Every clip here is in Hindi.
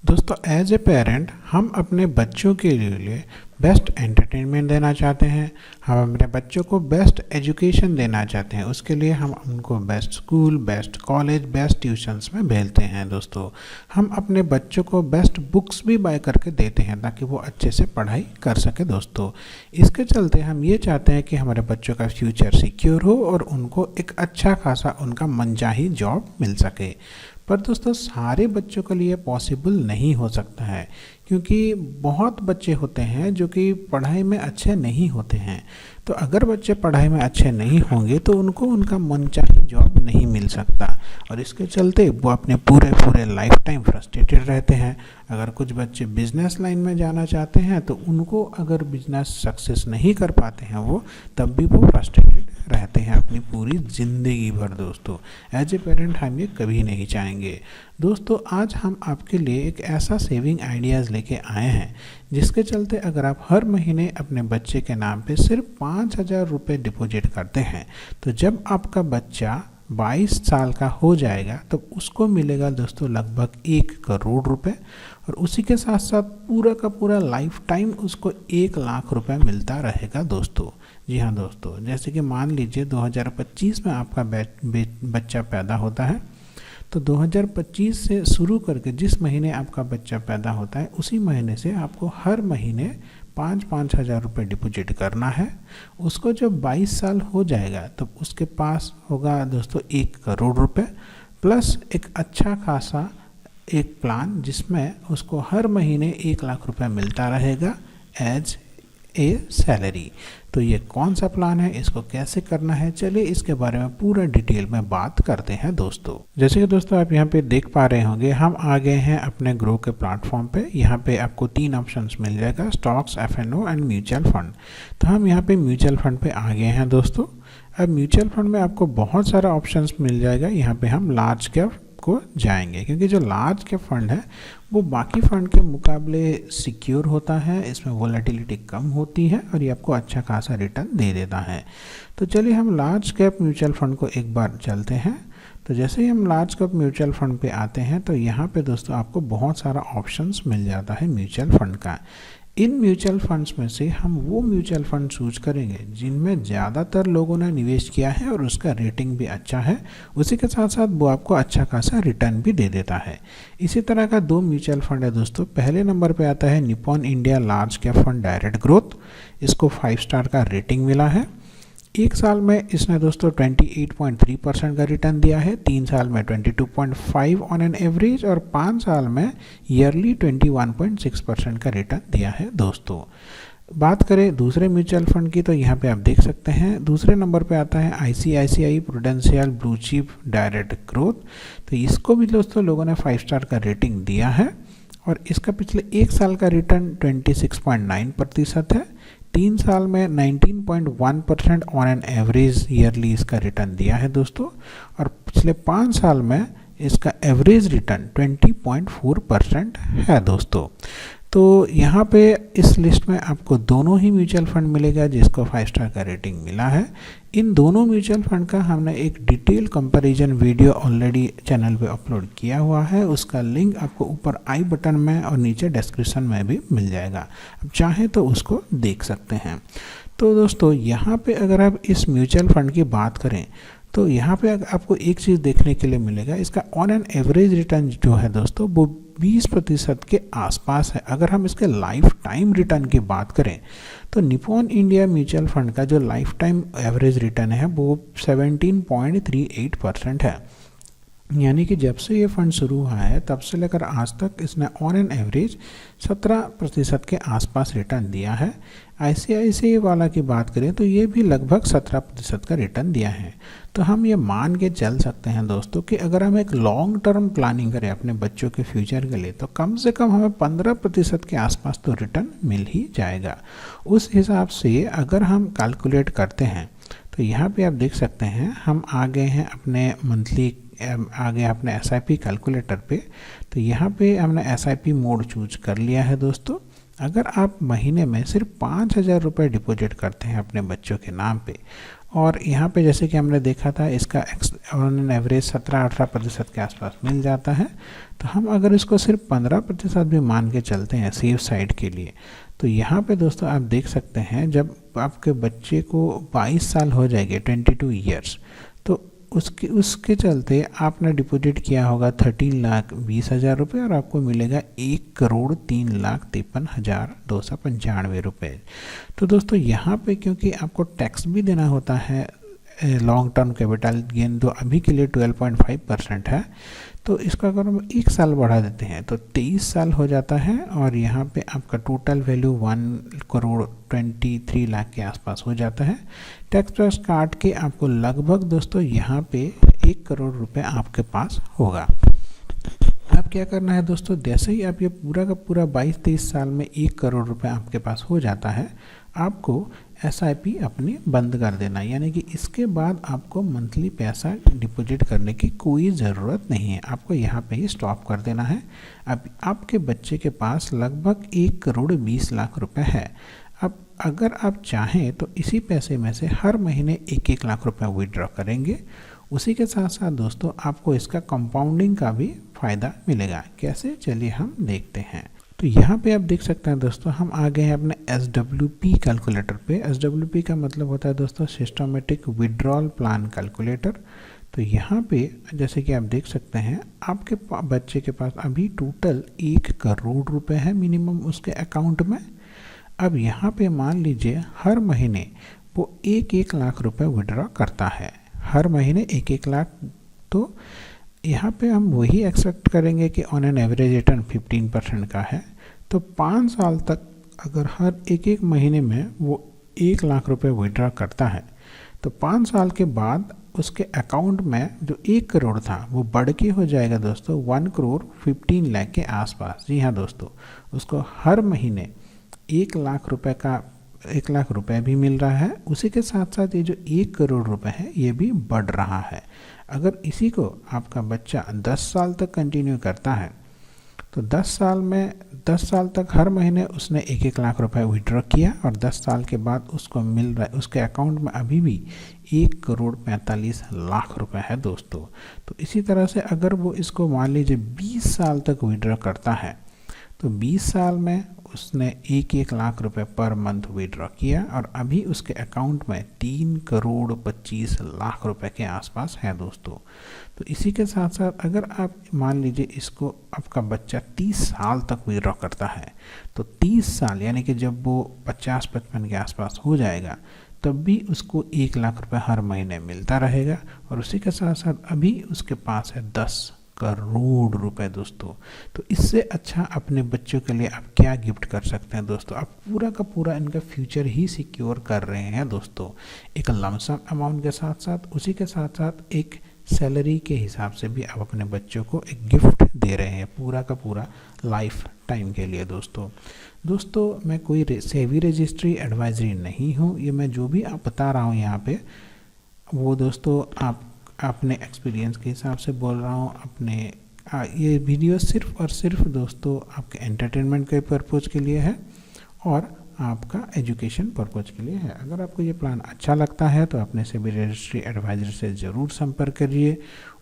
दोस्तों एज ए पेरेंट हम अपने बच्चों के लिए बेस्ट एंटरटेनमेंट देना चाहते हैं। हम अपने बच्चों को बेस्ट एजुकेशन देना चाहते हैं। उसके लिए हम उनको best school, best college, best tuitions में भेजते हैं। दोस्तों हम अपने बच्चों को बेस्ट बुक्स भी बाय करके देते हैं ताकि वो अच्छे से पढ़ाई कर सके। दोस्तों इसके चलते हम ये चाहते हैं कि हमारे बच्चों का फ्यूचर सिक्योर हो और उनको एक अच्छा खासा उनका मनचाही जॉब मिल सके। पर दोस्तों सारे बच्चों के लिए पॉसिबल नहीं हो सकता है, क्योंकि बहुत बच्चे होते हैं जो कि पढ़ाई में अच्छे नहीं होते हैं। तो अगर बच्चे पढ़ाई में अच्छे नहीं होंगे तो उनको उनका मनचाही जॉब नहीं मिल सकता और इसके चलते वो अपने पूरे लाइफ टाइम फ्रस्ट्रेटेड रहते हैं। अगर कुछ बच्चे बिजनेस लाइन में जाना चाहते हैं तो उनको अगर बिजनेस सक्सेस नहीं कर पाते हैं वो, तब भी वो फ्रस्ट्रेटेड रहते हैं अपनी पूरी ज़िंदगी भर। दोस्तों एज ए पेरेंट हम ये कभी नहीं चाहेंगे। दोस्तों आज हम आपके लिए एक ऐसा सेविंग आइडियाज़ लेके आए हैं जिसके चलते अगर आप हर महीने अपने बच्चे के नाम पे सिर्फ 5,000 रुपये डिपॉजिट करते हैं तो जब आपका बच्चा 22 साल का हो जाएगा तो उसको मिलेगा दोस्तों लगभग 1 करोड़ रुपए और उसी के साथ साथ पूरा का पूरा लाइफ टाइम उसको 1 लाख रुपए मिलता रहेगा। दोस्तों जी हाँ दोस्तों, जैसे कि मान लीजिए 2025 में आपका बच्चा पैदा होता है तो 2025 से शुरू करके जिस महीने आपका बच्चा पैदा होता है उसी महीने से आपको हर महीने 5-5 हज़ार रुपये डिपॉजिट करना है। उसको जब 22 साल हो जाएगा तो उसके पास होगा दोस्तों 1 करोड़ रुपए प्लस एक अच्छा खासा एक प्लान जिसमें उसको हर महीने 1 लाख रुपए मिलता रहेगा एज ए सैलरी। तो ये कौन सा प्लान है, इसको कैसे करना है, चलिए इसके बारे में पूरा डिटेल में बात करते हैं। दोस्तों जैसे कि दोस्तों आप यहाँ पे देख पा रहे होंगे हम आ गए हैं अपने ग्रो के प्लेटफॉर्म पे। यहाँ पे आपको 3 ऑप्शंस मिल जाएगा, stocks, FNO and mutual fund. तो हम यहाँ पे म्यूचुअल फंड पे आ गए हैं। दोस्तों अब म्यूचुअल फंड में आपको बहुत सारा ऑप्शंस मिल जाएगा। यहाँ पे हम लार्ज कैप को जाएंगे क्योंकि जो लार्ज कैप फंड है वो बाकी फंड के मुकाबले सिक्योर होता है, इसमें वोलेटिलिटी कम होती है और ये आपको अच्छा खासा रिटर्न दे देता है। तो चलिए हम लार्ज कैप म्यूचुअल फंड को एक बार चलते हैं। तो जैसे ही हम लार्ज कैप म्यूचुअल फंड पे आते हैं तो यहाँ पे दोस्तों आपको बहुत सारा ऑप्शंस मिल जाता है म्यूचुअल फंड का। इन म्यूचुअल फंड्स में से हम वो म्यूचुअल फंड चूज करेंगे जिनमें ज़्यादातर लोगों ने निवेश किया है और उसका रेटिंग भी अच्छा है, उसी के साथ साथ वो आपको अच्छा खासा रिटर्न भी दे देता है। इसी तरह का 2 म्यूचुअल फंड है दोस्तों। पहले नंबर पे आता है Nippon India large cap fund direct growth. इसको 5 स्टार का रेटिंग मिला है। 1 साल में इसने दोस्तों 28.3% का रिटर्न दिया है, 3 साल में 22.5 ऑन एन एवरेज और 5 साल में ईयरली 21.6% का रिटर्न दिया है। दोस्तों बात करें दूसरे म्यूचुअल फंड की तो यहाँ पे आप देख सकते हैं दूसरे नंबर पे आता है ICICI prudential blue chip direct growth. तो इसको भी दोस्तों लोगों ने 5 स्टार का रेटिंग दिया है और इसका पिछले 1 साल का रिटर्न 26.9% है, 3 साल में 19.1% ऑन एन एवरेज ईयरली इसका रिटर्न दिया है दोस्तों और पिछले 5 साल में इसका एवरेज रिटर्न 20.4% है। दोस्तों तो यहाँ पे इस लिस्ट में आपको दोनों ही म्यूचुअल फंड मिलेगा जिसको 5 स्टार का रेटिंग मिला है। इन दोनों म्यूचुअल फंड का हमने एक detail comparison video already channel पे अपलोड किया हुआ है, उसका लिंक आपको ऊपर आई बटन में और नीचे डिस्क्रिप्शन में भी मिल जाएगा, आप चाहें तो उसको देख सकते हैं। तो दोस्तों यहाँ पे अगर आप इस म्यूचुअल फंड की बात करें तो यहाँ पे आपको एक चीज़ देखने के लिए मिलेगा, इसका ऑन एन एवरेज रिटर्न जो है दोस्तों वो 20% के आसपास है। अगर हम इसके लाइफ टाइम रिटर्न की बात करें तो निपॉन इंडिया म्यूचुअल फंड का जो लाइफ टाइम एवरेज रिटर्न है वो 17.38% है। यानी कि जब से ये फंड शुरू हुआ है तब से लेकर आज तक इसने ऑन एन एवरेज 17% के आसपास रिटर्न दिया है। ICICI वाला की बात करें तो ये भी लगभग 17% का रिटर्न दिया है। तो हम ये मान के चल सकते हैं दोस्तों कि अगर हम एक लॉन्ग टर्म प्लानिंग करें अपने बच्चों के फ्यूचर के लिए तो कम से कम हमें 15% के आसपास तो रिटर्न मिल ही जाएगा। उस हिसाब से अगर हम कैलकुलेट करते हैं तो यहाँ पे आप देख सकते हैं हम आ गए हैं अपने मंथली आगे अपने SIP कैलकुलेटर पे। तो यहाँ पे हमने SIP मोड चूज कर लिया है। दोस्तों अगर आप महीने में सिर्फ 5,000 रुपये डिपॉजिट करते हैं अपने बच्चों के नाम पे और यहाँ पे जैसे कि हमने देखा था इसका ऑन एवरेज 17-18% के आसपास मिल जाता है। तो हम अगर इसको सिर्फ 15% भी मान के चलते हैं सेफ साइड के लिए, तो यहाँ पे दोस्तों आप देख सकते हैं जब आपके बच्चे को 22 साल हो जाएंगे, 22 ईयर्स, तो उसके चलते आपने डिपॉजिट किया होगा 13,20,000 रुपये और आपको मिलेगा 1,03,53,295 रुपये। तो दोस्तों यहाँ पे क्योंकि आपको टैक्स भी देना होता है लॉन्ग टर्म कैपिटल गेन, तो अभी के लिए 12.5% है, तो इसका अगर हम 1 साल बढ़ा देते हैं तो 23 साल हो जाता है और यहाँ पे आपका टोटल वैल्यू 1,23,00,000 के आसपास हो जाता है। टैक्स वैक्स काट के आपको लगभग दोस्तों यहाँ पे 1 करोड़ रुपए आपके पास होगा। अब क्या करना है दोस्तों, जैसे ही आप ये पूरा का पूरा 22-23 साल में 1 करोड़ रुपए आपके पास हो जाता है, आपको SIP अपनी बंद कर देना, यानी कि इसके बाद आपको मंथली पैसा डिपॉजिट करने की कोई ज़रूरत नहीं है, आपको यहाँ पे ही स्टॉप कर देना है। अब आपके बच्चे के पास लगभग 1,20,00,000 रुपए है। अब अगर आप चाहें तो इसी पैसे में से हर महीने 1-1 लाख रुपए विड्रॉ करेंगे। उसी के साथ साथ दोस्तों आपको इसका कंपाउंडिंग का भी फ़ायदा मिलेगा। कैसे, चलिए हम देखते हैं। तो यहाँ पे आप देख सकते हैं दोस्तों, हम आ गए हैं अपने SWP कैलकुलेटर पे। SWP का मतलब होता है दोस्तों सिस्टमेटिक विड्रॉल प्लान कैलकुलेटर। तो यहाँ पे जैसे कि आप देख सकते हैं आपके बच्चे के पास अभी टोटल 1 करोड़ रुपए है मिनिमम उसके अकाउंट में। अब यहाँ पे मान लीजिए हर महीने वो 1-1 लाख रुपए विड्रॉ करता है, हर महीने 1-1 लाख। तो यहाँ पे हम वही एक्सपेक्ट करेंगे कि ऑन एन एवरेज रिटर्न 15% का है। तो 5 साल तक अगर हर 1-1 महीने में वो 1 लाख रुपए विड्रॉ करता है, तो 5 साल के बाद उसके अकाउंट में जो 1 करोड़ था वो बढ़ के हो जाएगा दोस्तों 1,15,00,000 के आसपास। जी हाँ दोस्तों, उसको हर महीने 1 लाख रुपए का 1 लाख रुपए भी मिल रहा है, उसी के साथ साथ ये जो 1 करोड़ रुपए है ये भी बढ़ रहा है। अगर इसी को आपका बच्चा 10 साल तक कंटिन्यू करता है, तो 10 साल तक हर महीने उसने 1-1 लाख रुपए विड्रॉ किया और 10 साल के बाद उसको मिल रहा है, उसके अकाउंट में अभी भी 1,45,00,000 रुपए है दोस्तों। तो इसी तरह से अगर वो इसको मान लीजिए 20 साल तक विड्रॉ करता है, तो 20 साल में उसने 1-1 लाख रुपए पर मंथ विड्रॉ किया और अभी उसके अकाउंट में 3,25,00,000 रुपए के आसपास है दोस्तों। तो इसी के साथ साथ अगर आप मान लीजिए इसको आपका बच्चा 30 साल तक विड्रॉ करता है, तो 30 साल यानी कि जब वो 50-55 के आसपास हो जाएगा तब भी उसको 1 लाख रुपए हर महीने मिलता रहेगा। और उसी के साथ साथ अभी उसके पास है 10 करोड़ रुपए दोस्तों। तो इससे अच्छा अपने बच्चों के लिए आप क्या गिफ्ट कर सकते हैं दोस्तों। आप पूरा का पूरा इनका फ्यूचर ही सिक्योर कर रहे हैं दोस्तों, एक लमसम अमाउंट के साथ साथ, उसी के साथ साथ एक सैलरी के हिसाब से भी आप अपने बच्चों को एक गिफ्ट दे रहे हैं पूरा का पूरा लाइफ टाइम के लिए दोस्तों मैं कोई सेबी रजिस्ट्री एडवाइजरी नहीं हूँ। ये मैं जो भी आप बता रहा हूँ यहाँ पे वो दोस्तों आप अपने एक्सपीरियंस के हिसाब से बोल रहा हूँ। अपने ये वीडियो सिर्फ और सिर्फ दोस्तों आपके एंटरटेनमेंट के पर्पज़ के लिए है और आपका एजुकेशन पर्पज़ के लिए है। अगर आपको ये प्लान अच्छा लगता है तो अपने सेबी रजिस्ट्री एडवाइज़र से ज़रूर संपर्क करिए,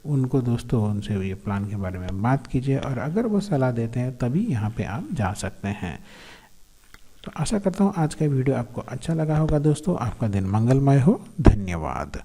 उनको दोस्तों उनसे ये प्लान के बारे में बात कीजिए और अगर वो सलाह देते हैं तभी यहाँ पे आप जा सकते हैं। तो आशा करता हूँ आज का वीडियो आपको अच्छा लगा होगा दोस्तों। आपका दिन मंगलमय हो। धन्यवाद।